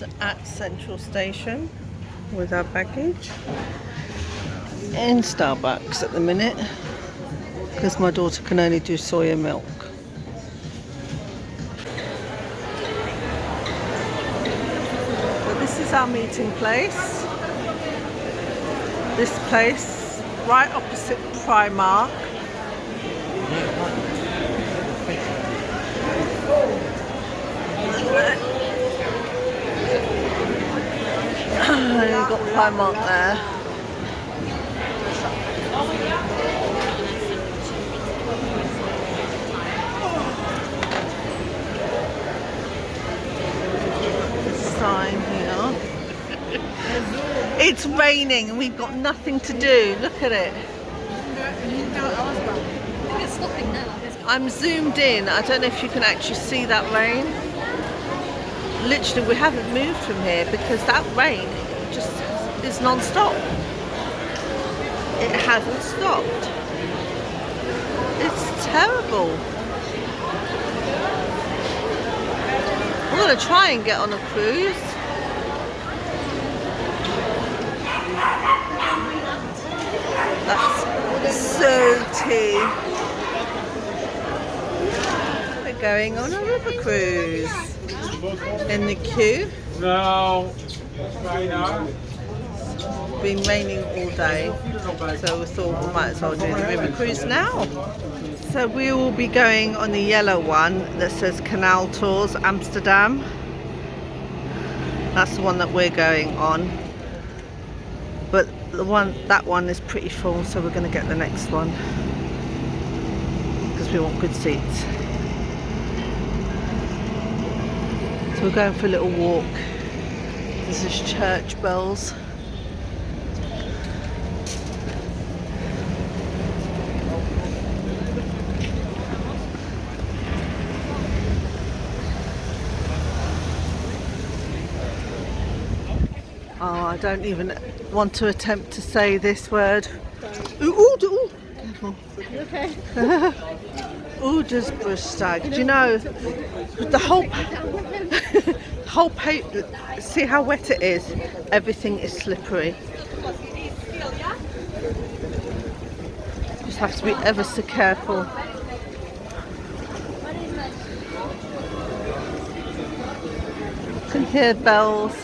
just at Central Station with our baggage in Starbucks at the minute because my daughter can only do soya milk. So this is our meeting place. This place right opposite Primark. You've got Primark there. Sign here. It's raining and we've got nothing to do. Look at it. I'm zoomed in. I don't know if you can actually see that rain. Literally, we haven't moved from here because that rain just is non-stop. It hasn't stopped. It's terrible. We're going to try and get on a cruise. That's so tea. We're going on a river cruise. In the queue. No. It's been raining all day, so we thought we might as well do the river cruise now. So we will be going on the yellow one that says Canal Tours Amsterdam. That's the one that we're going on. But that one is pretty full, so we're going to get the next one because we want good seats. So we're going for a little walk. This is church bells. Oh, I don't even want to attempt to say this word. Ooh, careful. You okay? Ooops. Do you know the whole paper? See how wet it is? Everything is slippery. Just have to be ever so careful. You can hear bells.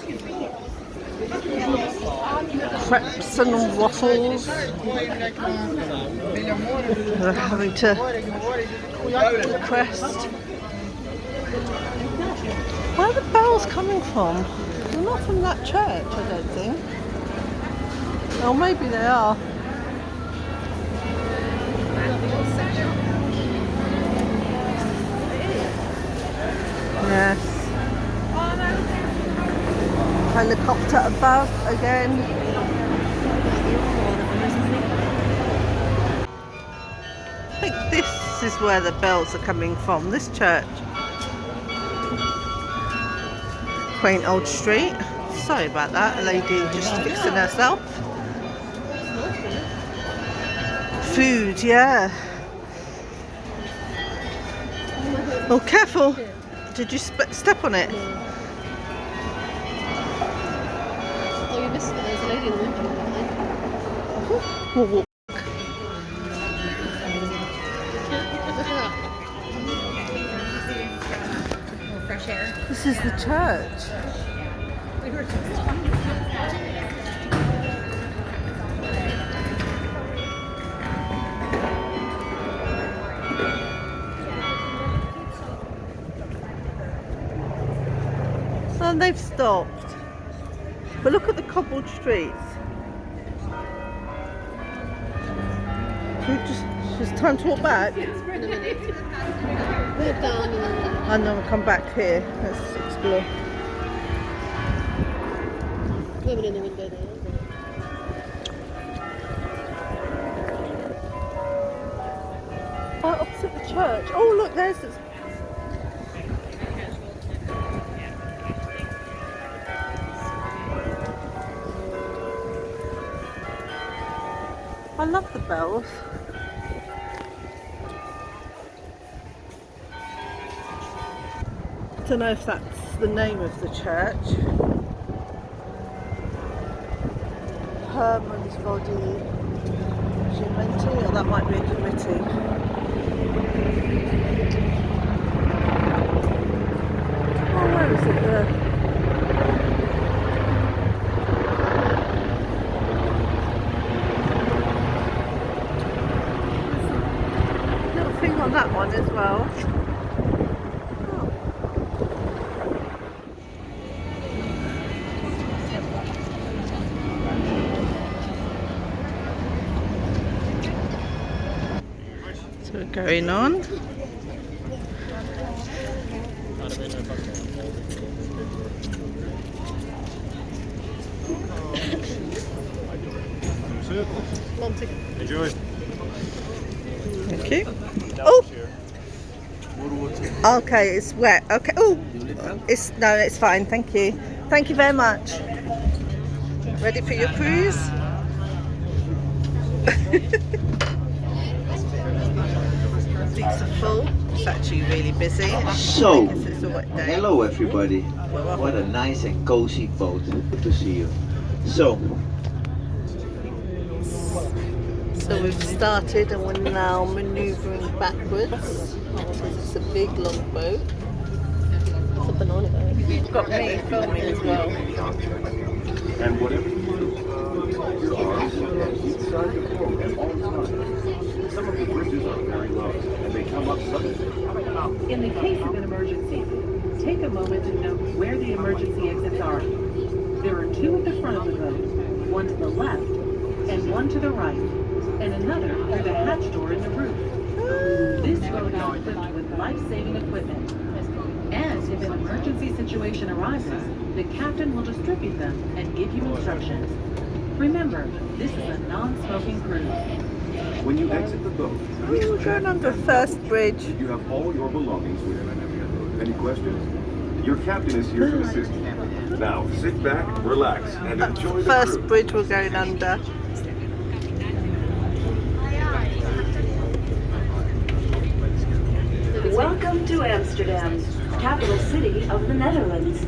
Crepes and waffles. We're having to crest. Where are the bells coming from? They're not from that church, I don't think. Oh, maybe they are. Yes. Helicopter above again. I think this is where the bells are coming from, this church. Quaint old street. Sorry about that, a lady just fixing herself. Food, yeah. Oh, careful. Did you step on it? Oh, you missed it. There's a lady in the window behind. We'll walk. Fresh air. This is the church. And they've stopped. But look at the cobbled streets. Just time to walk back. In a minute. Walk down and then... And then we'll come back here. Let's explore. Women in the window there. Right opposite the church. Oh look, there's this. I love the bells. don't know if that's the name of the church. Herman's Body Gemeente, or that might be a committee. Oh, where is it there? Little thing on that one as well. So we're going on. Enjoy. Thank you. Oh! Okay, it's wet. Okay. Oh! It's fine. Thank you. Thank you very much. Ready for your cruise? Seats are full. It's actually really busy. So, I guess it's a wet day. hello everybody. What a nice and cozy boat. Good to see you. So we've started and we're now manoeuvring backwards. It's a big long boat. It's a banana boat. We've got me filming as well. And whatever you do, your arms and each side of the boat at all times. Some of the bridges are very low, and they come up suddenly. In the case of an emergency, take a moment to note where the emergency exits are. There are two at the front of the boat, one to the left and one to the right, and another through the hatch door in the roof. This boat is equipped with life-saving equipment. And if an emergency situation arises, the captain will distribute them and give you instructions. Remember, this is a non-smoking cruise. When you exit the boat, We're going on the first bridge. you have all your belongings with you. Any questions? Your captain is here to assist you. Now, sit back, relax, and enjoy the First cruise. bridge we're going under. Welcome to Amsterdam, capital city of the Netherlands.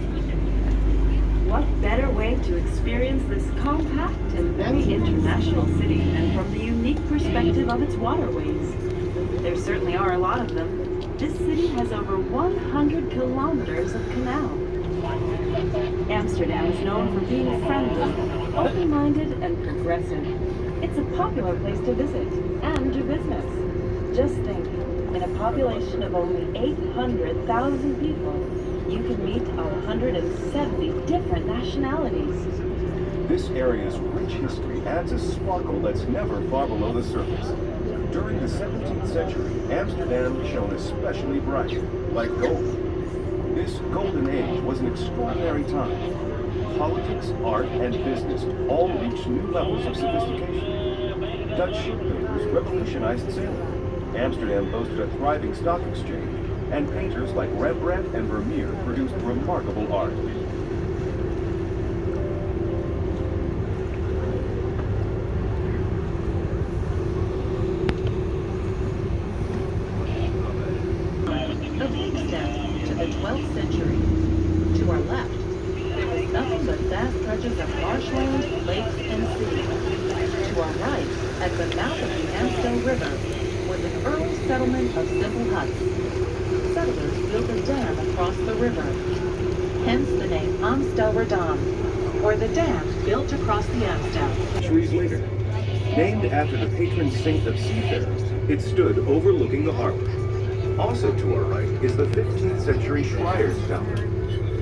What better way to experience this compact and very international city than from the unique perspective of its waterways? There certainly are a lot of them. This city has over 100 kilometers of canal. Amsterdam is known for being friendly, open-minded, and progressive. It's a popular place to visit and do business. Just think, in a population of only 800,000 people, you can meet 170 different nationalities. This area's rich history adds a sparkle that's never far below the surface. During the 17th century, Amsterdam shone especially bright, like gold. This golden age was an extraordinary time. Politics, art, and business all reached new levels of sophistication. Dutch shipbuilders revolutionized sailing. Amsterdam boasted a thriving stock exchange, and painters like Rembrandt and Vermeer produced remarkable art. A big step to the 12th century. To our left, there was nothing but vast stretches of marshland, lakes, and sea. To our right, at the mouth of the Amstel River, was an early settlement of simple huts. Settlers built a dam across the river, hence the name Amsterdam, or the dam built across the Amstel. Centuries later, named after the patron saint of seafarers, it stood overlooking the harbor. Also to our right is the 15th century Schreier's Tower.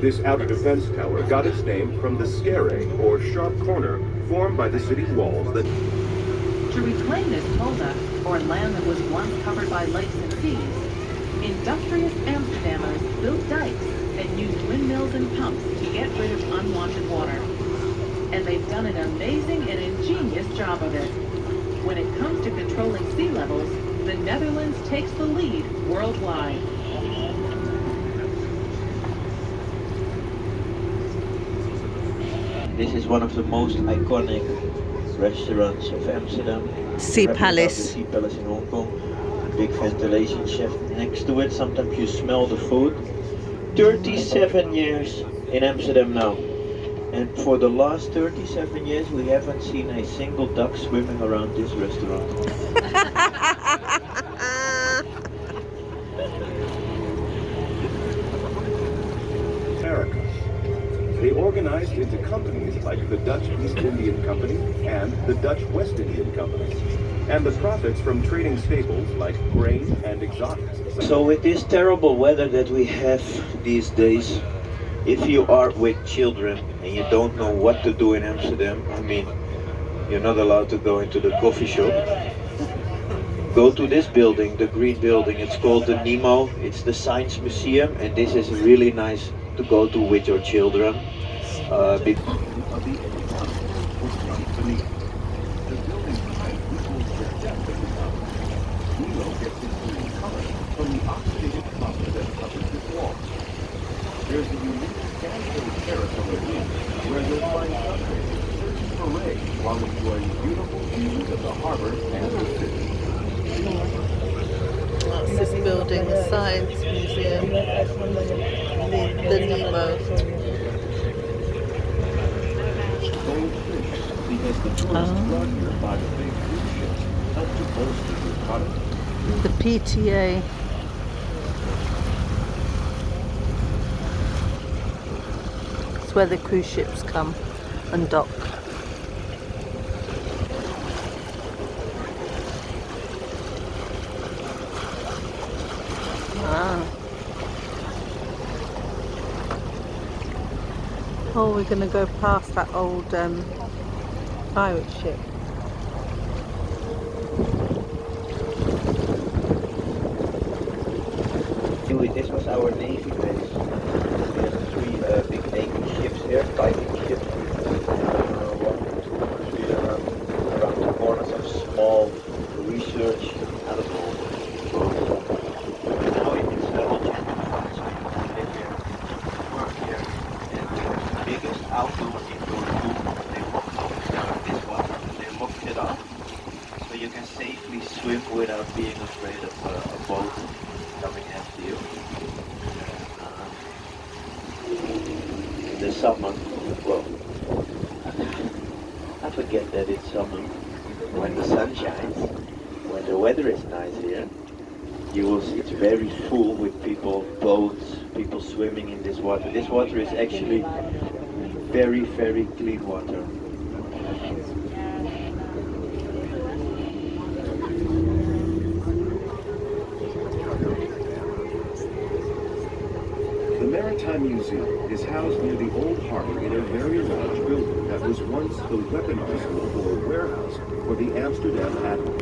This outer defense tower got its name from the scare, or sharp corner, formed by the city walls that... To reclaim this polder, or land that was once covered by lakes and seas, industrious Amsterdammers built dikes and used windmills and pumps to get rid of unwanted water. And they've done an amazing and ingenious job of it. When it comes to controlling sea levels, the Netherlands takes the lead worldwide. this is one of the most iconic restaurants of Amsterdam. Sea Replica of the Palace. Sea Palace in Hong Kong. Big ventilation shaft next to it. Sometimes you smell the food. 37 years in Amsterdam now. And for the last 37 years, we haven't seen a single duck swimming around this restaurant. America. They organized into companies like the Dutch East Indian Company and the Dutch West Indian Company. And the profits from trading staples like grain and exotics. So with this terrible weather that we have these days, if you are with children and you don't know what to do in Amsterdam, I mean, you're not allowed to go into the coffee shop. Go to this building, the green building. It's called the Nemo. It's the Science Museum, and this is really nice to go to with your children. There's a unique sand-filled terrace on the roof where you'll find sunbathers searching for rays while enjoying beautiful views of the harbor and the city. That's this building, the Science Museum, the Nemo. Goldfish, because the tourists brought here by the big cruise ships help to bolster the economy. The PTA. It's where the cruise ships come and dock. Oh, we're going to go past that old pirate ship. Anyway, this was our Navy base. We have three big Navy ships here, fighting ships. One, two, three around the corners of small research out of all. Now it's all gentrified, so you can live here, work here, and the biggest outdoor indoor pool, they locked off down this water. They locked it off, so you can safely swim without being afraid of a boat coming after you. In the summer, well, I forget that it's summer. When the sun shines, when the weather is nice here, you will see it's very full with people, boats, people swimming in this water. This water is actually very, very clean water. The Maritime Museum is housed near the old harbor in a very large building that was once the weapon arsenal or warehouse for the Amsterdam admiral.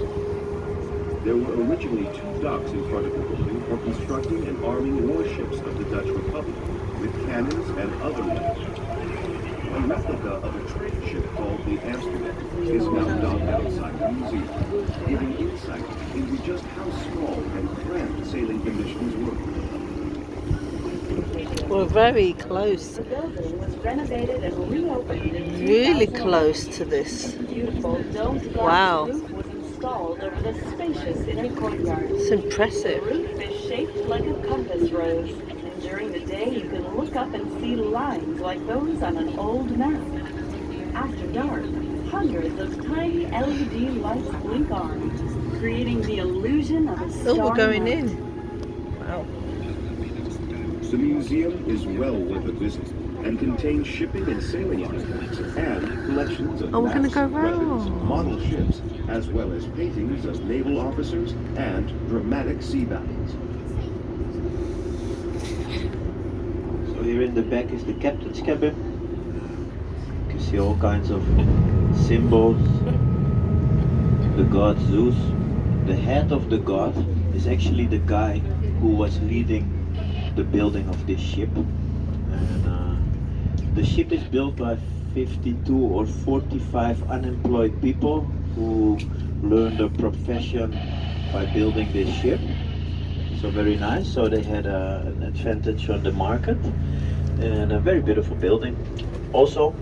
There were originally two docks in front of the building for constructing and arming warships of the Dutch Republic with cannons and other weapons. A replica of a trade ship called the Amsterdam is now docked outside the museum, giving insight into just how small and cramped sailing conditions were. We're very close. The building was renovated and reopened in Really 2001. close to this. Beautiful domed glass Wow. roof was installed over the spacious inner courtyard. It's The impressive. roof is shaped like a compass rose, and during the day you can look up and see lines like those on an old map. After dark, hundreds of tiny LED lights blink on, creating the illusion of a starry Oh, we're going night. in. Wow. The museum is well worth a visit and contains shipping and sailing artifacts and collections of Oh, we're gonna maps, go weapons, round. model ships, as well as paintings of naval officers and dramatic sea battles. So here in the back is the captain's cabin. You can see all kinds of symbols. The god Zeus. The head of the god is actually the guy who was leading the building of this ship. And the ship is built by 52 or 45 unemployed people who learned a profession by building this ship. So very nice. So they had an advantage on the market, and a very beautiful building. Also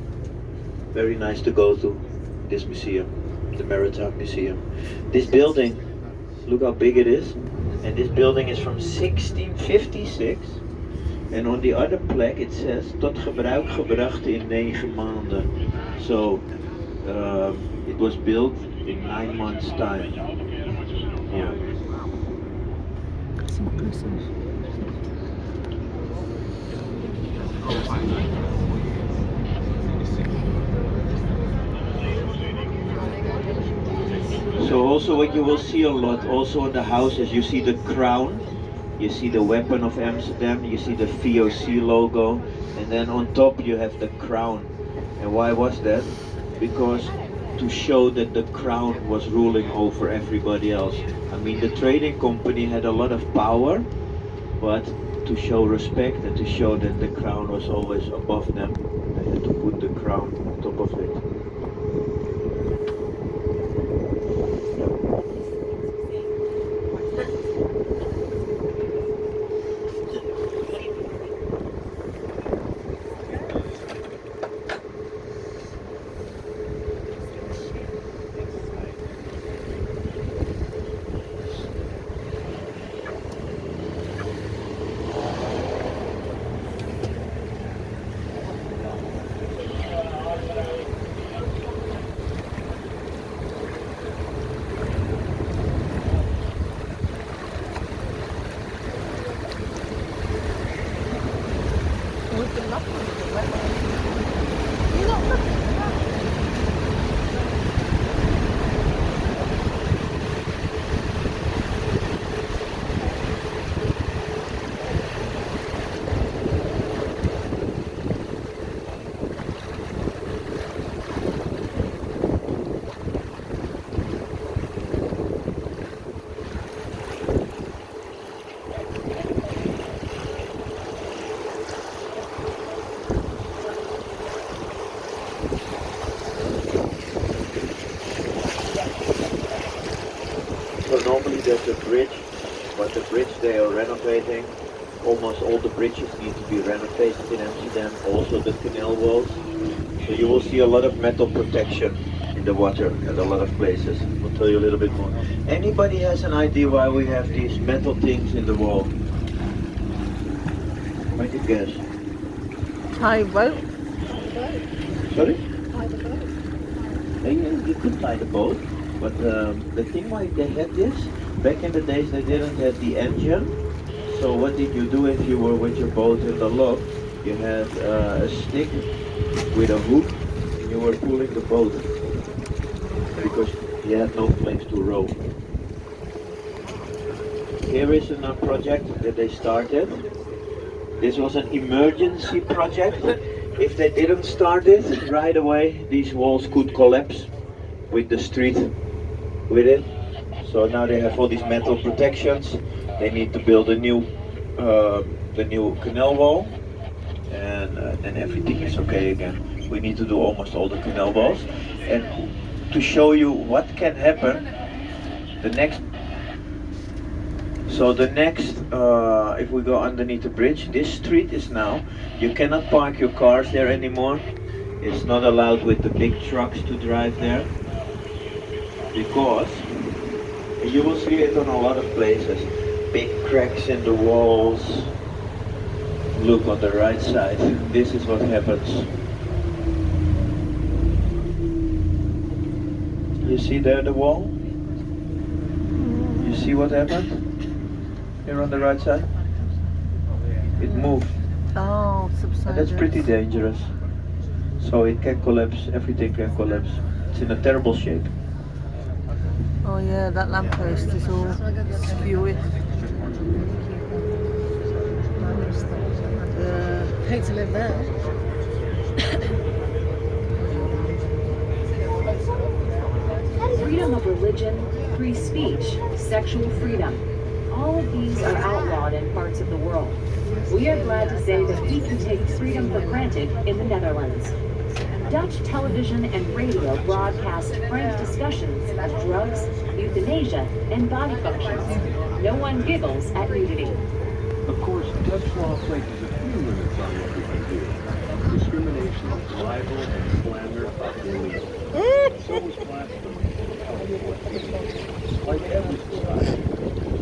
very nice to go to this museum, the Maritime Museum. This building, look how big it is. And this building is from 1656, And on the other plaque it says tot gebruik gebracht in 9 maanden. So it was built in 9 months time. Yeah. That's impressive. So also what you will see a lot, also in the houses, you see the crown, you see the weapon of Amsterdam, you see the VOC logo, and then on top you have the crown. And why was that? Because to show that the crown was ruling over everybody else. I mean, the trading company had a lot of power, but to show respect and to show that the crown was always above them, they had to put the crown on top of it. We've been lucky with the weather. You're not looking at that. So normally there's a bridge, but the bridge they are renovating. Almost all the bridges need to be renovated in Amsterdam, also the canal walls. So you will see a lot of metal protection in the water at a lot of places. I'll tell you a little bit more. Anybody has an idea why we have these metal things in the wall? Make a guess. Tie rope. Sorry? By the boat. You could tie the boat, but the thing why they had this, back in the days they didn't have the engine. So what did you do if you were with your boat in the lock? You had a stick with a hook and you were pulling the boat because you had no place to row. Here is a project that they started. This was an emergency project. If they didn't start it right away, these walls could collapse with the street with it. So now they have all these metal protections. They need to build a new, the new canal wall, and then everything is okay again. We need to do almost all the canal walls. And to show you what can happen, the next, if we go underneath the bridge, this street is now, you cannot park your cars there anymore. It's not allowed with the big trucks to drive there, because you will see it on a lot of places. Big cracks in the walls. Look on the right side. This is what happens. You see there the wall? You see what happened? Here on the right side? It moved. Oh, And subsided. that's pretty dangerous. So it can collapse, everything can collapse. It's in a terrible shape. Oh yeah, that lamppost is all skewy. Hate to live there. Freedom of religion, free speech, sexual freedom. All of these are outlawed in parts of the world. We are glad to say that we can take freedom for granted in the Netherlands. Dutch television and radio broadcast frank discussions of drugs, euthanasia, and body functions. No one giggles at nudity. Of course, Dutch law places a few limits on what we can do. Discrimination, libel, and slander are illegal. So is blasphemy. Like every society,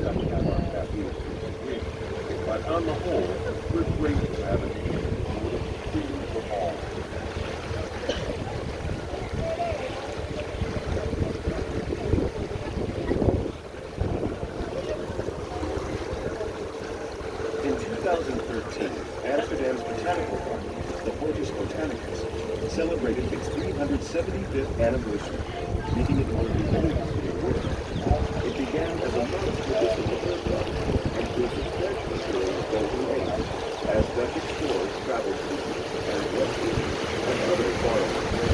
Dutch have our taboos to agree. But on the whole, we're grateful Botanical Garden, the Hortus Botanicus, celebrated its 375th anniversary, making it one of the oldest in the world. It began as a modest medicinal herb garden and grew substantially during the Golden Age, as Dutch explorers traveled to Egypt and West Indies and other foreign lands.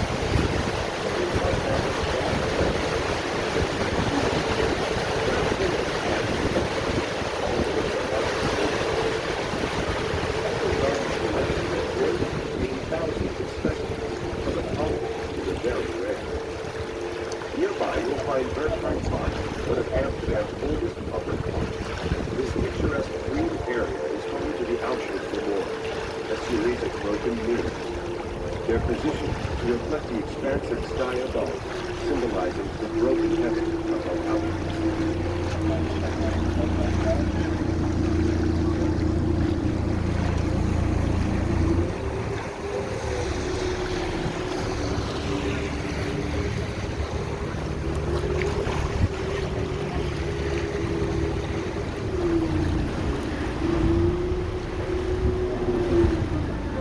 Nearby, you'll find Maritime, one of Amsterdam's oldest public parks. This picturesque green area is home to the Ooops Memorial, a series of broken mirrors. They're positioned to reflect the expansive sky above, symbolizing the broken heaven of our Ooops.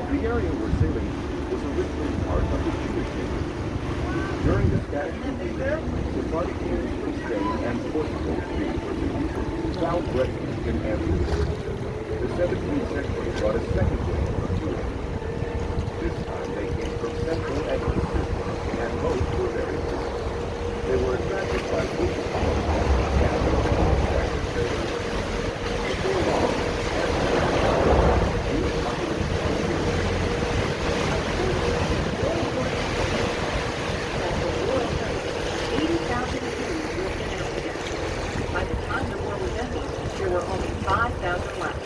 The area we're sailing was originally part of the Jewish neighborhood. During the Spanish invasion, Sephardic Jews from Spain and Portugal found refuge in Amsterdam. The 17th century brought a second wave of Jews. This time they came from Central and East Europe, and most were very poor. They were attracted by British colonists and the Spanish traders. Before long, By the time the war was ended, there were only 5,000 left.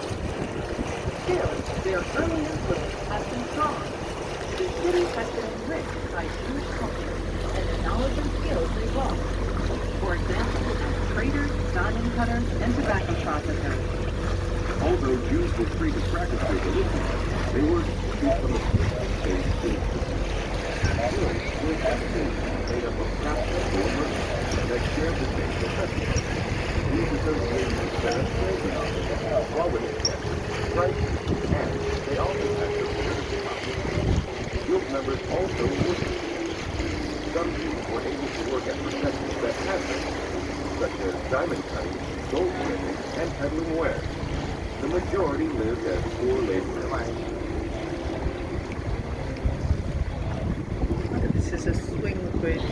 Still, their early influence has been strong. The city has been enriched by Jewish culture and the knowledge and skills they brought. For example, traders, diamond cutters, and tobacco processors. although Jews were free to practice their religion, they were excluded from the state institutions. Still, with ethnic made up of Catholic or Muslims that shared the same profession. These associations set up programs, quality checks, prices, and they also had their political power. Guild members also worked. Some Jews were able to work at professions that had them, such as diamond cutting, goldsmithing, and peddling wares. The majority lived as poor laborers. This is a swing bridge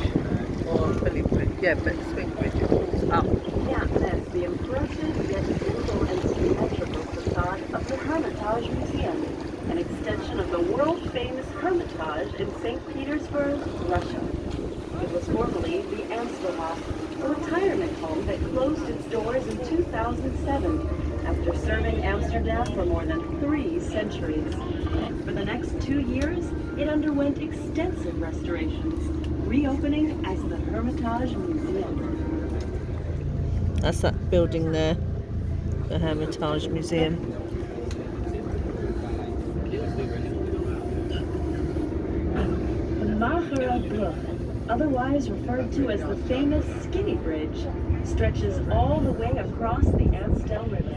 or a pulley bridge. Yeah, but swing bridge, it falls up. Yeah, that's the impressive yet simple and symmetrical facade of the Hermitage Museum, an extension of the world-famous Hermitage in St. Petersburg, Russia. It was formerly the Amsterdam, a retirement home that closed its doors in 2007 after serving Amsterdam for more than 3 centuries. For the next 2 years, it underwent extensive restorations, reopening as the Hermitage Museum. That's that building there, the Hermitage Museum. The Magere Brug, otherwise referred to as the famous Skinny Bridge, stretches all the way across the Amstel River.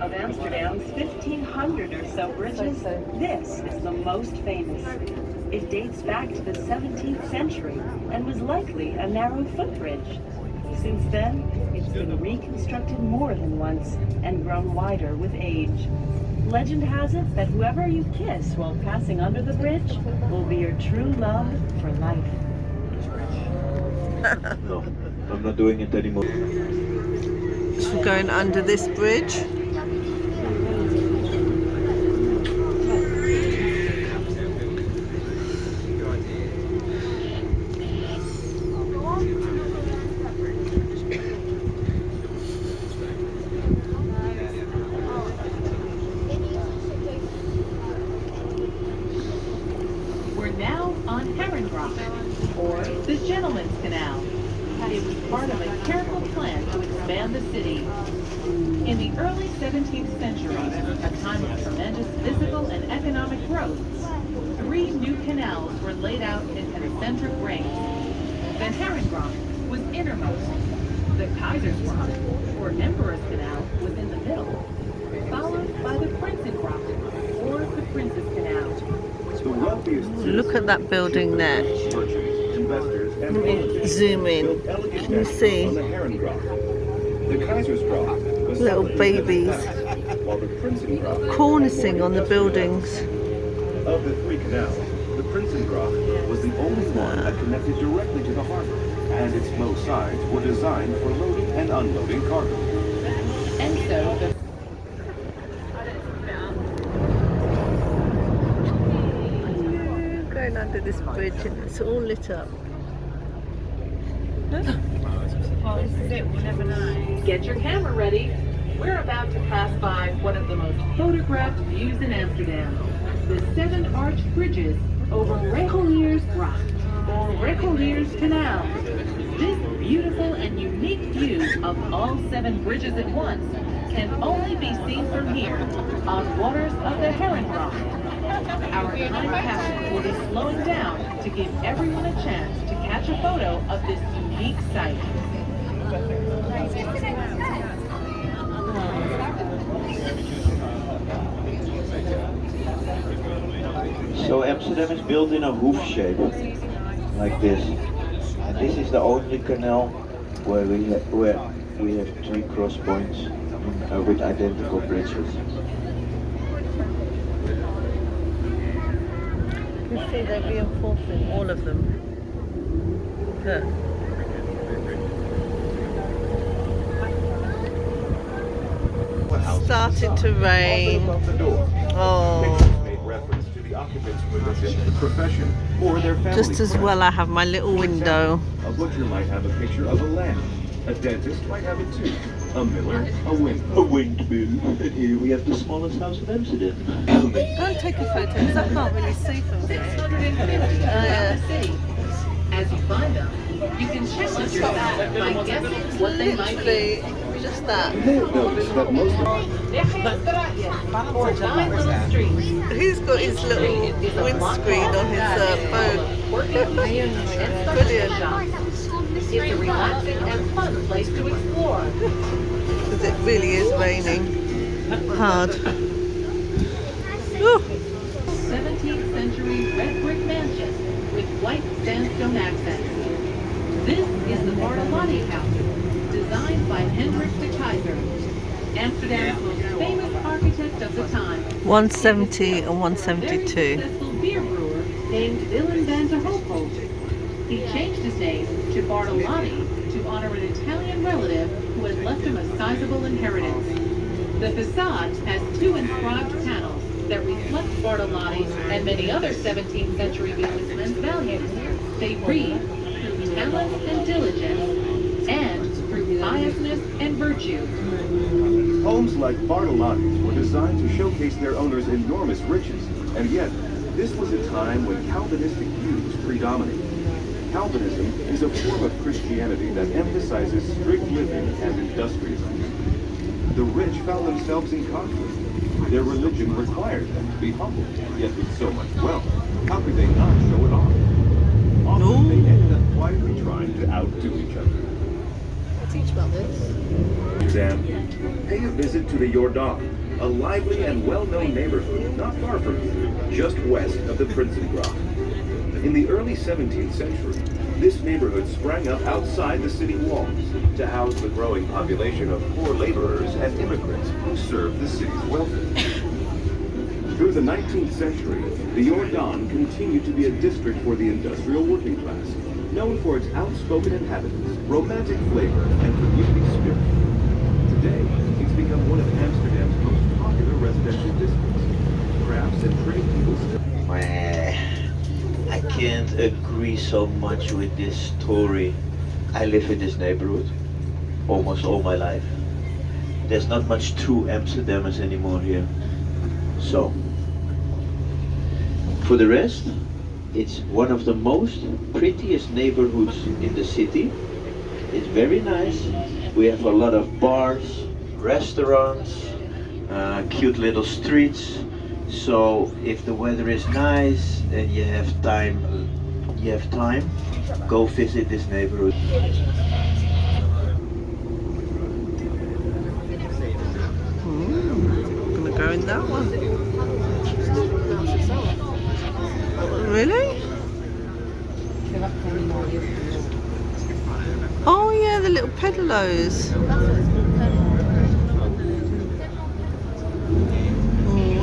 Of Amsterdam's 1,500 or so bridges, this is the most famous. It dates back to the 17th century and was likely a narrow footbridge. Since then, it's been reconstructed more than once and grown wider with age. Legend has it that whoever you kiss while passing under the bridge will be your true love for life. No, I'm not doing it anymore. So we're going under this bridge. We're now on Herrengracht, or the Gentleman's Canal. It was part of a careful plan to expand the city. In the early 17th century, a time of tremendous physical and economic growth, 3 new canals were laid out in concentric rings. The Herrengracht was innermost. The Kaisersgracht, or Emperor's Canal, was in the middle, followed by the Prinsengracht, or or the Princess Canal. The wealthiest Look at that building there. merchants, investors, and Let me politicians zoom in. built elegant Can you nesters see? on the Herrengracht. The Kaisersgracht was Little celebrated as babies. palace, while the Prinsengracht Cornicing on the buildings. of the three canals, the Prinsengracht was the only one that connected directly to the harbor, and its low sides were designed for loading and unloading cargo. And so the Going under this bridge and it's all lit up. Get your camera ready. We're about to pass by one of the most photographed views in Amsterdam. The 7 arched bridges over Reguliersgracht or Reguliers Canal. This beautiful and unique view of all 7 bridges at once can only be seen from here on waters of the Herrengracht. Our time capsule will be slowing down to give everyone a chance to catch a photo of this unique sight. So Amsterdam is built in a hoof shape, like this. And this is the only canal where we have 3 cross points with identical bridges. You see they're reinforcing all of them. Look. Starting to rain. Above the door. Oh. Pictures made reference to the occupants' religion, profession, or their family. Just as well I have my little window. A butcher might have a picture of a lamb. A dentist might have a tooth. A miller, a windmill. A windmill. And here we have the smallest house in Amsterdam. Go and take a photo because I can't really see from here. 650 yeah. the city. As you find them, you can challenge yourself by guessing what they might be. Literally just that. You may have noticed that most of Or 9 little streets. He's got his little windscreen on his phone. Brilliant. It's a relaxing and fun place to explore. Because it really is raining hard. Ooh. 17th century red brick mansion with white sandstone accents. This is the Bartolomé House, designed by Hendrik de Keyser, Amsterdam's most famous architect of the time. 170 and Very 172. successful beer brewer named Willem van de Hoopold. He changed his name to Bartolomé to honor an Italian relative who had left him a sizable inheritance. The facade has 2 inscribed panels that reflect Bartolomé and many other 17th century businessmen's values. They read, through talent and diligence, and through piousness and virtue. homes like Bartolotti's were designed to showcase their owners' enormous riches, and yet this was a time when Calvinistic views predominated. Calvinism is a form of Christianity that emphasizes strict living and industrialism. The rich found themselves in conflict. Their religion required them to be humble, yet with so much wealth, how could they not show it off? Often they ended up quietly trying to outdo each other. I'll teach about this. Amsterdam, pay a visit to the Jordaan, a lively and well-known neighborhood not far from here, just west of the Prinsengracht. In the early 17th century, this neighborhood sprang up outside the city walls to house the growing population of poor laborers and immigrants who served the city's welfare. Through the 19th century, the Jordaan continued to be a district for the industrial working class, known for its outspoken inhabitants, romantic flavor, and community spirit. Today, it's become one of Amsterdam's most popular residential districts. Crafts and trade people still... I can't agree so much with this story. I live in this neighborhood almost all my life. There's not much true Amsterdammers anymore here. So, for the rest, it's one of the most prettiest neighborhoods in the city. It's very nice. We have a lot of bars, restaurants, cute little streets. So if the weather is nice and you have time, go visit this neighborhood. I'm gonna go in that one. Really? Oh yeah, the little pedalos.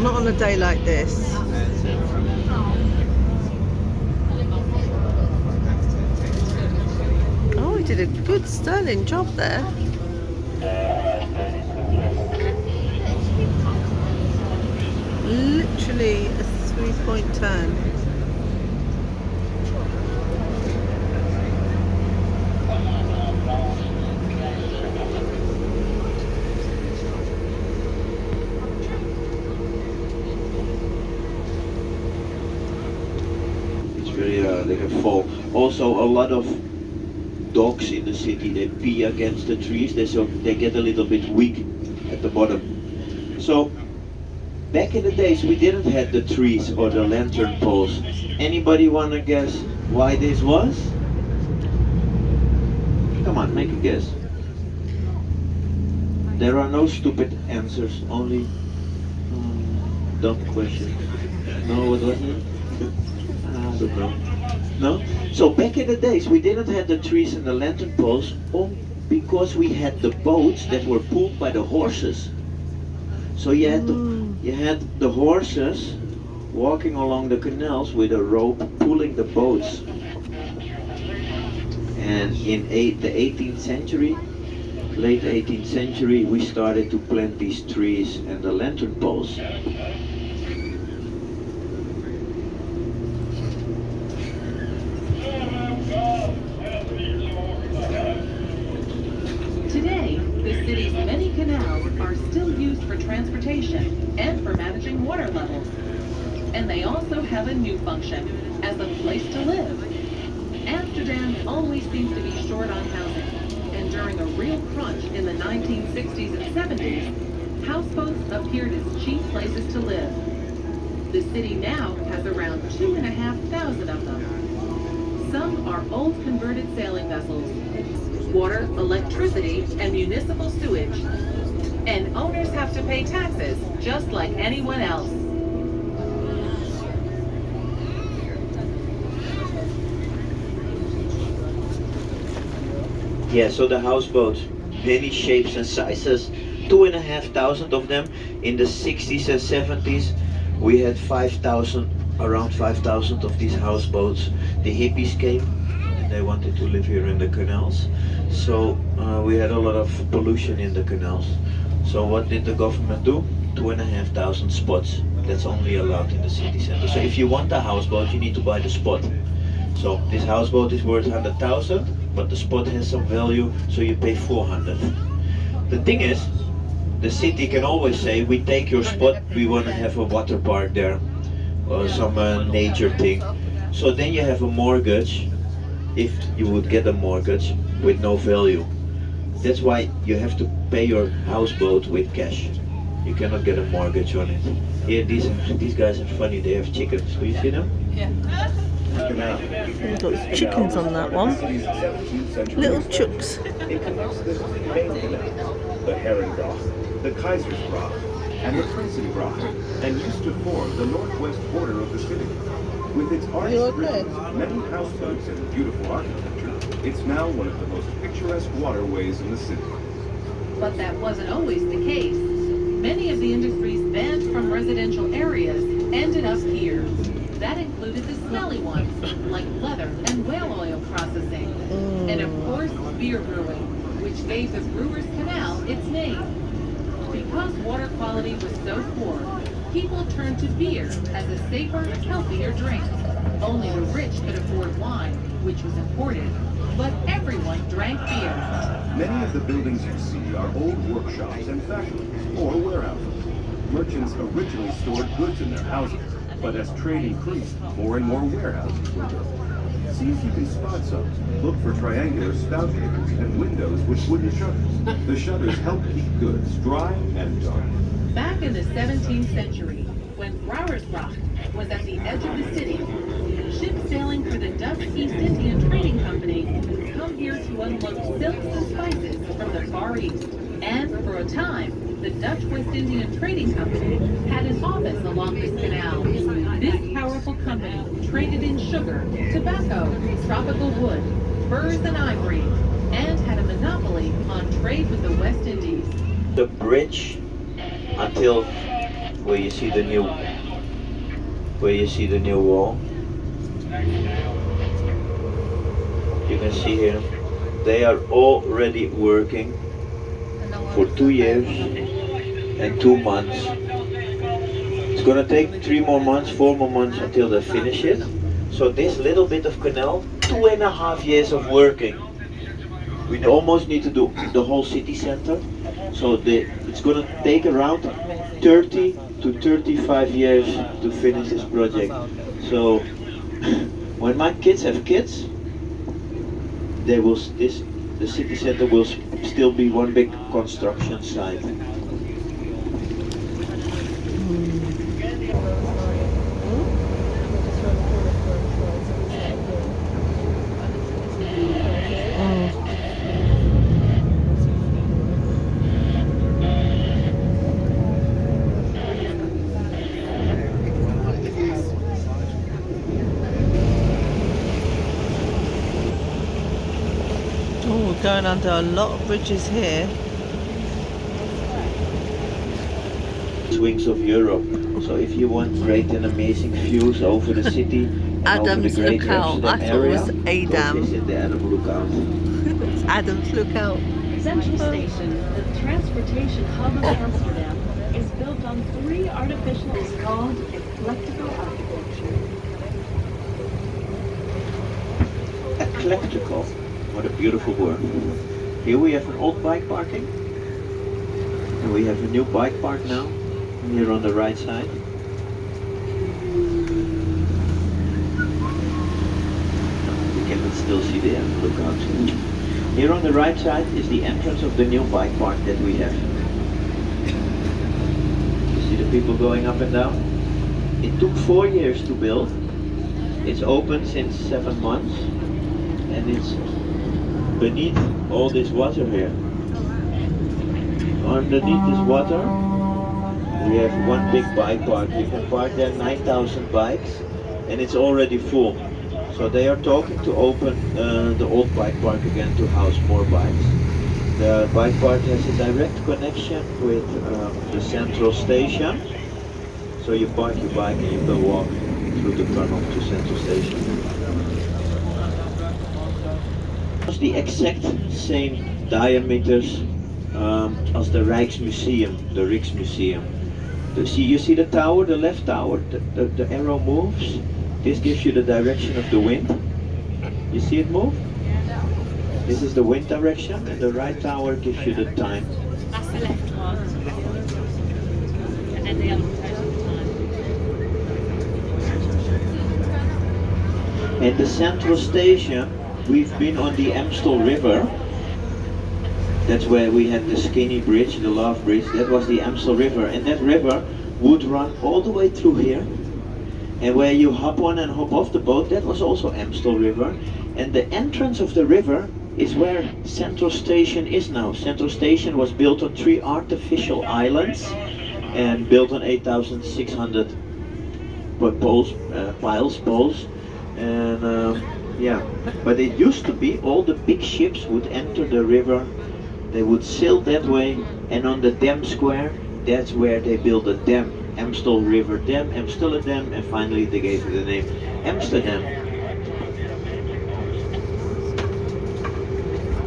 Not on a day like this. Oh, he did a good sterling job there. Literally a 3-point turn. It's very they can fall. Also, a lot of dogs in the city, they pee against the trees, so they get a little bit weak at the bottom. So back in the days we didn't have the trees or the lantern poles. Anybody wanna guess why this was? Come on, make a guess. There are no stupid answers, only dumb questions. No, what was it? I don't know. No? So back in the days we didn't have the trees and the lantern poles because we had the boats that were pulled by the horses. So you had the horses walking along the canals with a rope pulling the boats. And in the 18th century, late 18th century, we started to plant these trees and the lantern poles. Today, the city's many canals are still used for transportation and for managing water levels. And they also have a new function as a place to live. Amsterdam always seems to be short on housing, and during a real crunch in the 1960s and 70s, houseboats appeared as cheap places to live. The city now has around 2,500 of them. Some are old converted sailing vessels, water, electricity, and municipal sewage. And owners have to pay taxes just like anyone else. Yeah, so the houseboats, many shapes and sizes, 2,500 of them. In the 60s and 70s, we had 5,000, around 5,000 of these houseboats. The hippies came, and they wanted to live here in the canals. So we had a lot of pollution in the canals. So what did the government do? 2,500 spots. That's only allowed in the city center. So if you want a houseboat, you need to buy the spot. So this houseboat is worth 100,000, but the spot has some value, so you pay 400. The thing is, the city can always say, we take your spot, we want to have a water park there, or some nature thing. So then you have a mortgage, if you would get a mortgage, with no value. That's why you have to pay your houseboat with cash. You cannot get a mortgage on it. Here, these guys are funny, they have chickens. Do you see them? Yeah. We've got chickens on that one. Little chooks. It connects the main canal, the Herrengracht, the Kaisersgracht, and the Prinsengracht, and used to form the northwest border of the city. With its arched bridges, many houseboats, and beautiful architecture, it's now one of the most picturesque waterways in the city. But that wasn't always the case. Many of the industries banned from residential areas ended up here. That included the smelly ones, like leather and whale oil processing. And of course, beer brewing, which gave the Brewers Canal its name. Because water quality was so poor, people turned to beer as a safer, healthier drink. Only the rich could afford wine, which was imported, but everyone drank beer. Many of the buildings you see are old workshops and factories, or warehouses. Merchants originally stored goods in their houses, but as trade increased, more and more warehouses were built. See if you can spot some. Look for triangular spout gates and windows with wooden shutters. The shutters help keep goods dry and dark. Back in the 17th century, when Brouwersgracht was at the edge of the city, ships sailing for the Dutch East Indian Trading Company would come here to unload silks and spices from the Far East. And for a time, the Dutch West Indian Trading Company had an office along this canal. This powerful company traded in sugar, tobacco, tropical wood, furs and ivory, and had a monopoly on trade with the West Indies. The bridge until where you see the new wall. You can see here they are already working for 2 years and 2 months. It's gonna take 3 more months, 4 more months until they finish it. So this little bit of canal, 2.5 years of working. We almost need to do the whole city center. So it's gonna take around 30 to 35 years to finish this project. So when my kids have kids, the city center will still be one big construction site. Oh, we're going under a lot of bridges here. Swings of Europe. So if you want great and amazing views over the city and over the Adam's great Lookout. I Amsterdam thought it area, was go Adam. visit the Adam's Lookout. It's Adam's Lookout. Central Station, the transportation hub of Amsterdam, is built on 3 artificial. It's called eclectical architecture. Eclectical. What a beautiful word. Here we have an old bike parking. And we have a new bike park now. Here on the right side. You can still see the lookout. Here on the right side is the entrance of the new bike park that we have. You see the people going up and down? It took 4 years to build. It's open since 7 months. And it's beneath all this water here. Underneath this water, we have one big bike park. You can park there 9,000 bikes, and it's already full. So they are talking to open the old bike park again to house more bikes. The bike park has a direct connection with the central station. So you park your bike and you can walk through the tunnel to central station. It's the exact same diameters as the Rijksmuseum, the Rijksmuseum. You see the tower, the left tower, the arrow moves. This gives you the direction of the wind. You see it move? This is the wind direction, and the right tower gives you the time. That's the left one. And then the other one goes on the time. At the central station, we've been on the Amstel River. That's where we had the skinny bridge, the Love Bridge. That was the Amstel River, and that river would run all the way through here. And where you hop on and hop off the boat, that was also Amstel River. And the entrance of the river is where Central Station is now. Central Station was built on 3 artificial islands and built on 8,600 poles. And yeah, but it used to be all the big ships would enter the river. They would sail that way, and on the dam square, that's where they built a dam. Amstel River Dam, Amsterdam, and finally they gave it the name Amsterdam.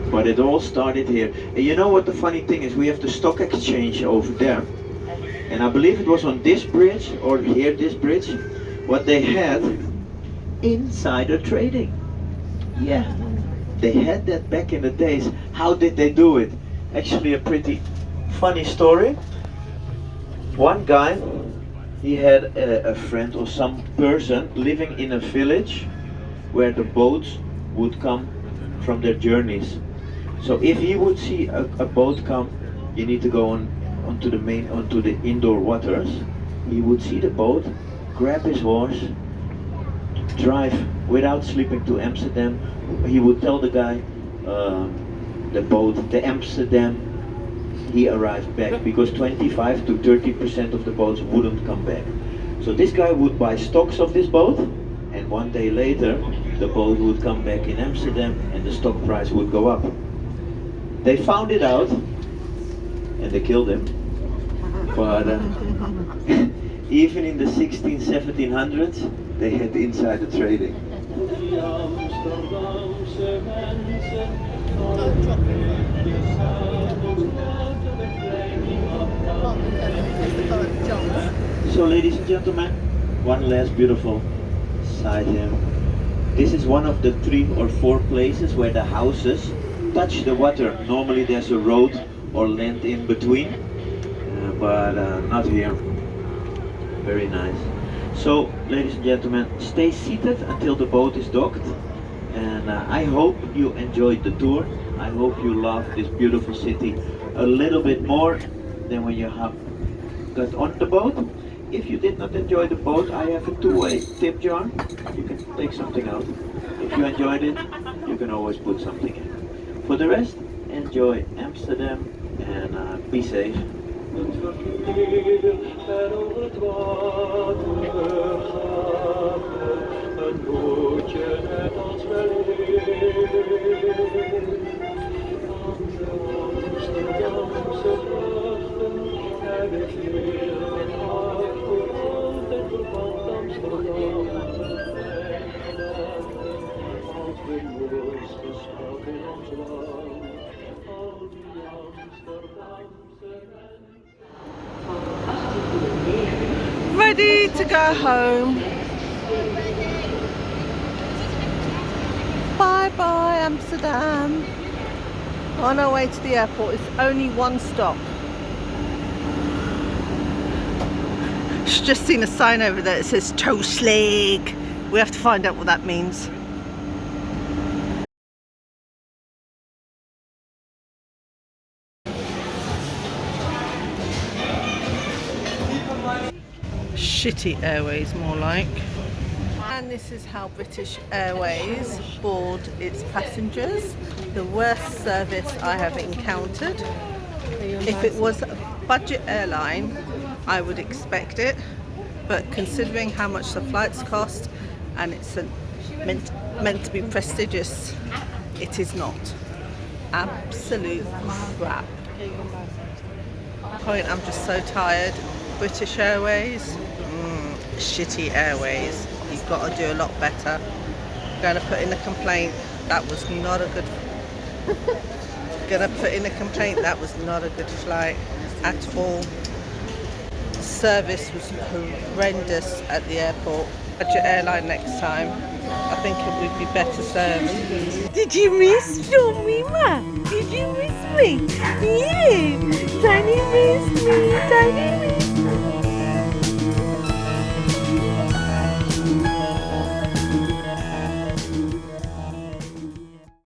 But it all started here. And you know what the funny thing is? We have the stock exchange over there. And I believe it was on this bridge, or here, this bridge, what they had, insider trading. Yeah, they had that back in the days. How did they do it? Actually a pretty funny story. One guy, he had a friend or some person living in a village where the boats would come from their journeys. So if he would see a boat come, you need to go onto the indoor waters. He would see the boat, grab his horse, drive without sleeping to Amsterdam. He would tell the guy, the Amsterdam, he arrived back, because 25 to 30% of the boats wouldn't come back. So this guy would buy stocks of this boat and one day later, the boat would come back in Amsterdam and the stock price would go up. They found it out and they killed him. But even in the 1700s, they had insider trading. So ladies and gentlemen, one last beautiful side here. This is one of the 3 or 4 places where the houses touch the water. Normally there's a road or land in between, but not here. Very nice. So ladies and gentlemen, stay seated until the boat is docked. And I hope you enjoyed the tour. I hope you love this beautiful city a little bit more than when you got on the boat. If you did not enjoy the boat, I have a 2-way tip jar. You can take something out. If you enjoyed it, you can always put something in. For the rest, enjoy Amsterdam and be safe. Ready to go home. Bye bye Amsterdam. On our way to the airport. It's only 1 stop. She's just seen a sign over there that says toe slag. We have to find out what that means. Shitty Airways, more like. And this is how British Airways board its passengers. The worst service I have encountered. If it was a budget airline, I would expect it, but considering how much the flights cost and it's meant to be prestigious, it is not. Absolute crap. I'm just so tired. British Airways, shitty Airways. You've got to do a lot better. Going to put in a complaint. That was not a good. Going to put in a complaint. That was not a good flight at all. The service was horrendous at the airport. Budget airline next time. I think it would be better served. Did you miss me, Ma? Did you miss me? Yeah. Tiny missed me. Tiny